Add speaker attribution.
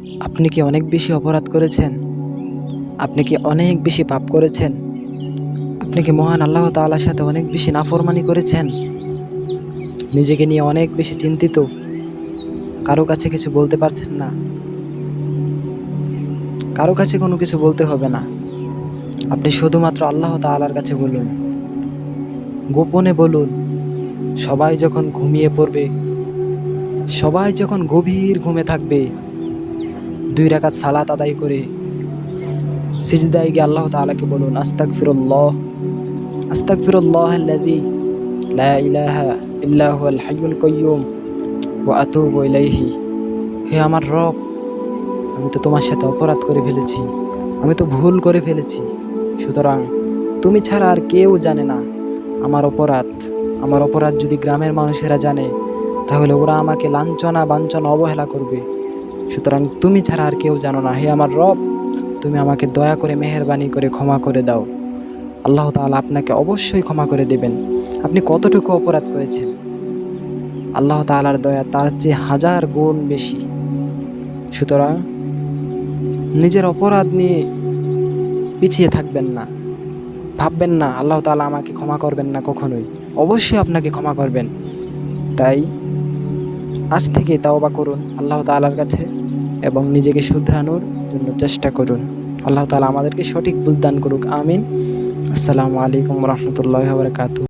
Speaker 1: আপনি কি অনেক বেশি অপরাধ করেছেন? আপনি কি অনেক বেশি পাপ করেছেন? আপনি কি মহান আল্লাহ তাআলার সাথে অনেক বেশি নাফরমানি করেছেন? নিজেকে নিয়ে অনেক বেশি চিন্তিত, কারো কাছে কিছু বলতে পারছেন না। কারো কাছে কোনো কিছু বলতে হবে না, আপনি শুধুমাত্র আল্লাহ তাআলার কাছে বলুন, গোপনে বলুন। সবাই যখন ঘুমিয়ে পড়বে, সবাই যখন গভীর ঘুমে থাকবে, 2 রাকাত সালাত আদায় করে সিজদায় গিয়ে আল্লাহ তাআলাকে বলুন, আস্তাগফিরুল্লাহ, আস্তাগফিরুল্লাহাল্লাযী লা ইলাহা ইল্লা হুয়াল হাইয়ুল কাইয়্যুম ওয়া আতুবু ইলাইহি। হে আমার রব, আমি তো তোমার সাথে অপরাধ করে ফেলেছি, আমি তো ভুল করে ফেলেছি। সুতরাং তুমি ছাড়া আর কেউ জানে না আমার অপরাধ। আমার অপরাধ যদি গ্রামের মানুষেরা জানে, তাহলে ওরা আমাকে লাঞ্ছনা বাঞ্ছনা অবহেলা করবে। সুতরাং তুমি ছাড়া আর কেউ জানো না। হে আমার রব, তুমি আমাকে দয়া করে মেহেরবানি করে ক্ষমা করে দাও। আল্লাহ তাআলা আপনাকে অবশ্যই ক্ষমা করে দেবেন। আপনি কতটুকু অপরাধ করেছেন, আল্লাহ তাআলার দয়া তার চেয়ে 1000 গুণ বেশি। সুতরাং নিজের অপরাধ নিয়ে পিছিয়ে থাকবেন না, ভাববেন না আল্লাহ তাআলা আমাকে ক্ষমা করবেন না। কখনোই, অবশ্যই আপনাকে ক্ষমা করবেন। তাই আজ থেকে তাওবা করুন আল্লাহ তাআলার কাছে এবং নিজেকে শুধরানোর জন্য চেষ্টা করুন। আল্লাহ তাআলা আমাদেরকে সঠিক বুঝদান করুক। আমিন। আসসালামু আলাইকুম ওয়া রাহমাতুল্লাহি ওয়া বারাকাতুহু।